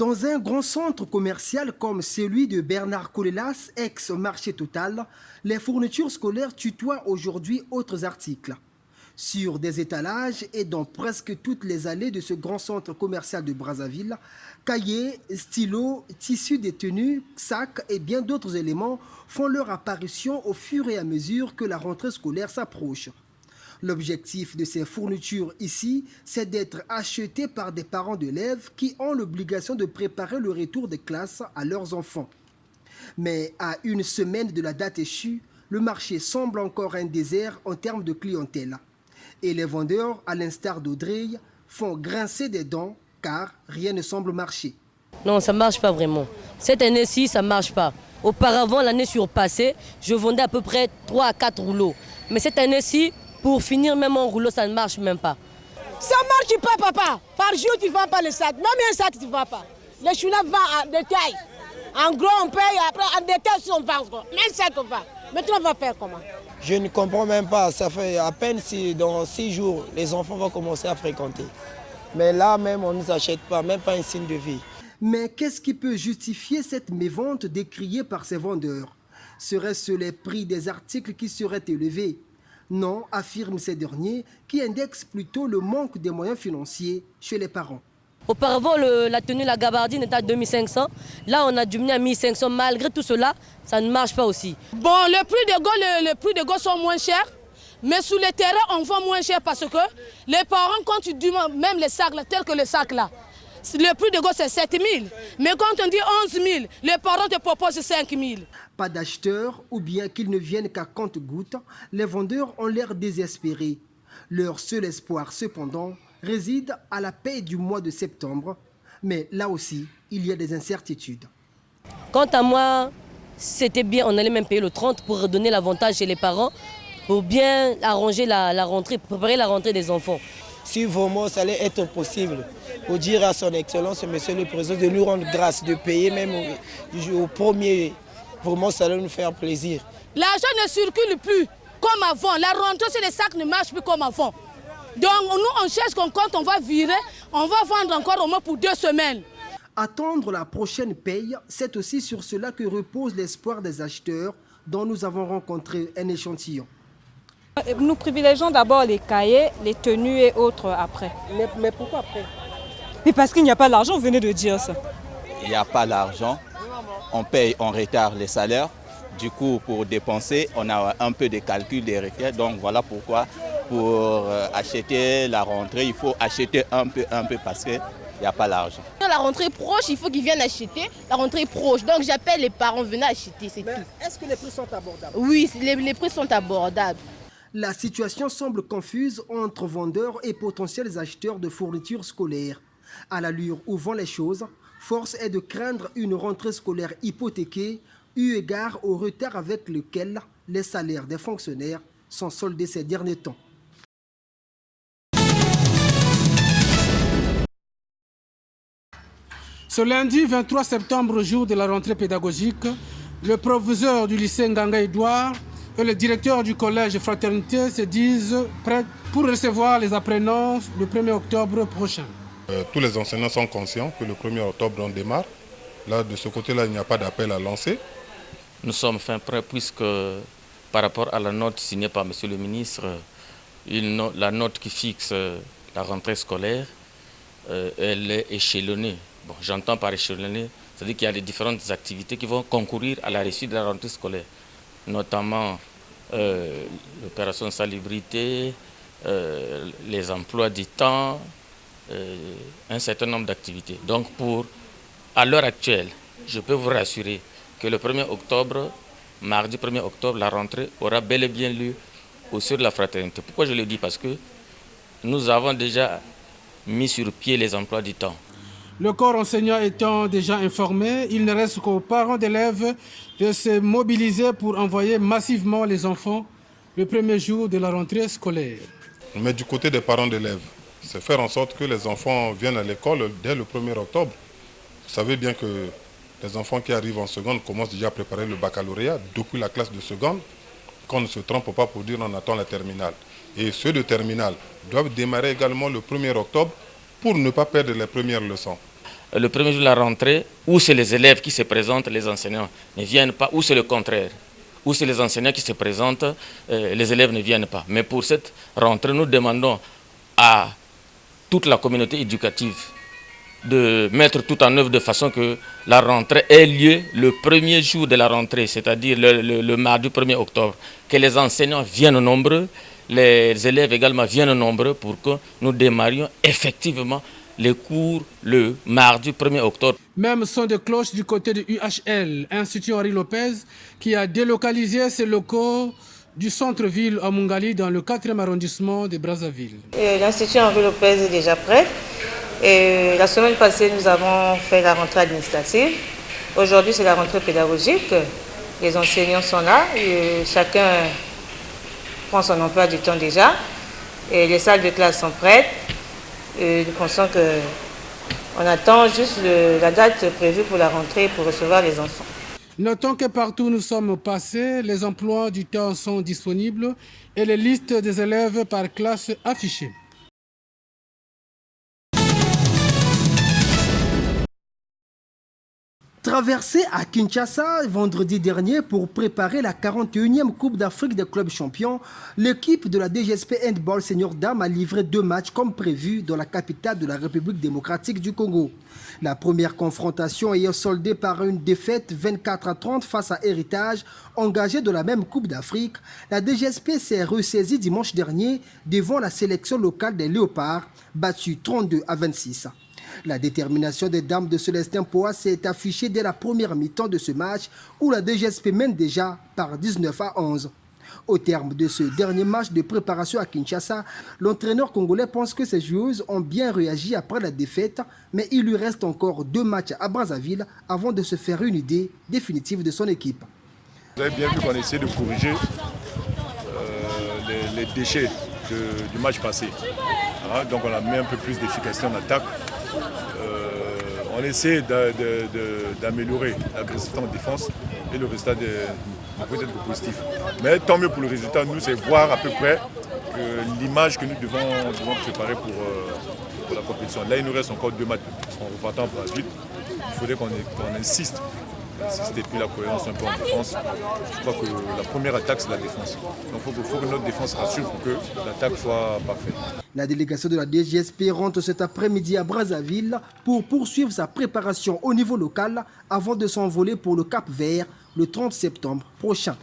Dans un grand centre commercial comme celui de Bernard Colelas, ex-marché Total, les fournitures scolaires tutoient aujourd'hui autres articles. Sur des étalages et dans presque toutes les allées de ce grand centre commercial de Brazzaville, cahiers, stylos, tissus de tenues, sacs et bien d'autres éléments font leur apparition au fur et à mesure que la rentrée scolaire s'approche. L'objectif de ces fournitures ici, c'est d'être achetées par des parents d'élèves qui ont l'obligation de préparer le retour des classes à leurs enfants. Mais à une semaine de la date échue, le marché semble encore un désert en termes de clientèle. Et les vendeurs, à l'instar d'Audrey, font grincer des dents car rien ne semble marcher. Non, ça ne marche pas vraiment. Cette année-ci, ça ne marche pas. Auparavant, l'année surpassée, je vendais à peu près 3 à 4 rouleaux. Mais cette année-ci, pour finir même en rouleau, ça ne marche même pas. Ça ne marche pas, papa. Par jour, tu ne vends pas le sac. Même un sac, tu ne vends pas. Les chounats vendent en détail. En gros, on paye, après en détail, si on vend. Même ça, on vend. Maintenant, on va faire comment? Je ne comprends même pas. Ça fait à peine si dans 6 jours, les enfants vont commencer à fréquenter. Mais là même, on ne nous achète pas, même pas un signe de vie. Mais qu'est-ce qui peut justifier cette mévente décriée par ces vendeurs? Serait-ce les prix des articles qui seraient élevés? Non, affirment ces derniers, qui indexent plutôt le manque des moyens financiers chez les parents. Auparavant, la tenue, la gabardine était à 2500. Là, on a diminué à 1500. Malgré tout cela, ça ne marche pas aussi. Bon, les prix de go sont moins chers. Mais sur le terrain, on vend moins cher parce que les parents, quand tu demandes, même les sacs, là, tels que le sac là, le prix de go c'est 7 000. Mais quand on dit 11 000, les parents te proposent 5 000. Pas d'acheteurs ou bien qu'ils ne viennent qu'à compte-gouttes, les vendeurs ont l'air désespérés. Leur seul espoir, cependant, réside à la paie du mois de septembre. Mais là aussi, il y a des incertitudes. Quant à moi, c'était bien, on allait même payer le 30 pour redonner l'avantage chez les parents, pour bien arranger la rentrée, préparer la rentrée des enfants. Si vraiment ça allait être possible, pour dire à son Excellence, Monsieur le Président, de nous rendre grâce, de payer même au premier, vraiment ça allait nous faire plaisir. L'argent ne circule plus comme avant, la rentrée sur les sacs ne marche plus comme avant. Donc nous on cherche qu'on compte, on va virer, on va vendre encore au moins pour 2 semaines. Attendre la prochaine paye, c'est aussi sur cela que repose l'espoir des acheteurs dont nous avons rencontré un échantillon. Nous privilégions d'abord les cahiers, les tenues et autres après. Mais pourquoi après? Mais parce qu'il n'y a pas d'argent, vous venez de dire ça. Il n'y a pas d'argent, on paye en retard les salaires. Du coup, pour dépenser, on a un peu de calcul des requêtes. Donc voilà pourquoi, pour acheter la rentrée, il faut acheter un peu parce qu'il n'y a pas l'argent. La rentrée proche, il faut qu'ils viennent acheter. La rentrée proche, donc j'appelle les parents, venez acheter, c'est tout. Est-ce que les prix sont abordables? Oui, les prix sont abordables. La situation semble confuse entre vendeurs et potentiels acheteurs de fournitures scolaires. À l'allure où vont les choses, force est de craindre une rentrée scolaire hypothéquée, eu égard au retard avec lequel les salaires des fonctionnaires sont soldés ces derniers temps. Ce lundi 23 septembre, jour de la rentrée pédagogique, le proviseur du lycée Nganga Edouard et le directeur du collège Fraternité se disent prêts pour recevoir les apprenants le 1er octobre prochain. Tous les enseignants sont conscients que le 1er octobre on démarre. Là, de ce côté-là, il n'y a pas d'appel à lancer. Nous sommes fin prêts puisque par rapport à la note signée par M. le ministre, la note qui fixe la rentrée scolaire, elle est échelonnée. Bon, j'entends par échelonnée, c'est-à-dire qu'il y a des différentes activités qui vont concourir à la réussite de la rentrée scolaire, notamment l'opération salubrité, les emplois du temps, un certain nombre d'activités. Donc à l'heure actuelle, je peux vous rassurer que le 1er octobre, mardi 1er octobre, la rentrée aura bel et bien lieu au sein de la fraternité. Pourquoi je le dis? Parce que nous avons déjà mis sur pied les emplois du temps. Le corps enseignant étant déjà informé, il ne reste qu'aux parents d'élèves de se mobiliser pour envoyer massivement les enfants le premier jour de la rentrée scolaire. Mais du côté des parents d'élèves, c'est faire en sorte que les enfants viennent à l'école dès le 1er octobre. Vous savez bien que les enfants qui arrivent en seconde commencent déjà à préparer le baccalauréat depuis la classe de seconde. Qu'on ne se trompe pas pour dire on attend la terminale. Et ceux de terminale doivent démarrer également le 1er octobre pour ne pas perdre les premières leçons. le premier jour de la rentrée, où c'est les élèves qui se présentent, les enseignants ne viennent pas, ou c'est le contraire. Où c'est les enseignants qui se présentent, les élèves ne viennent pas. Mais pour cette rentrée, nous demandons à toute la communauté éducative de mettre tout en œuvre de façon que la rentrée ait lieu le premier jour de la rentrée, c'est-à-dire le mardi 1er octobre. Que les enseignants viennent nombreux, les élèves également viennent nombreux pour que nous démarrions effectivement les cours le mardi 1er octobre. Même son de cloche du côté de UHL, Institut Henri Lopez, qui a délocalisé ses locaux du centre-ville à Mungali dans le 4e arrondissement de Brazzaville. L'Institut Henri Lopez est déjà prêt. Et la semaine passée, nous avons fait la rentrée administrative. Aujourd'hui, c'est la rentrée pédagogique. Les enseignants sont là. Et chacun prend son emploi du temps déjà. Et les salles de classe sont prêtes. Et nous pensons qu'on attend juste la date prévue pour la rentrée pour recevoir les enfants. Notons que partout où nous sommes passés, les emplois du temps sont disponibles et les listes des élèves par classe affichées. Traversée à Kinshasa vendredi dernier pour préparer la 41e Coupe d'Afrique des clubs champions, l'équipe de la DGSP Handball Senior Dames a livré 2 matchs comme prévu dans la capitale de la République démocratique du Congo. La première confrontation ayant soldé par une défaite 24-30 face à Héritage, engagé de la même Coupe d'Afrique, la DGSP s'est ressaisie dimanche dernier devant la sélection locale des Léopards, battue 32-26. La détermination des dames de Célestin Poa s'est affichée dès la première mi-temps de ce match où la DGSP mène déjà par 19-11. Au terme de ce dernier match de préparation à Kinshasa, l'entraîneur congolais pense que ses joueuses ont bien réagi après la défaite, mais il lui reste encore 2 matchs à Brazzaville avant de se faire une idée définitive de son équipe. Vous avez bien vu qu'on essaie de corriger les déchets du match passé. Donc on a mis un peu plus d'efficacité en attaque. On essaie d'améliorer l'agressivité en défense et le résultat peut être positif. Mais tant mieux pour le résultat, nous, c'est voir à peu près l'image que nous devons préparer pour la compétition. Là, il nous reste encore 2 matchs en repartant pour la suite. Il faudrait qu'on insiste. Et puis la cohérence un peu en défense. Je crois que la première attaque, c'est la défense. Donc il faut que notre défense rassure pour que l'attaque soit parfaite. La délégation de la DGSP rentre cet après-midi à Brazzaville pour poursuivre sa préparation au niveau local avant de s'envoler pour le Cap-Vert le 30 septembre prochain.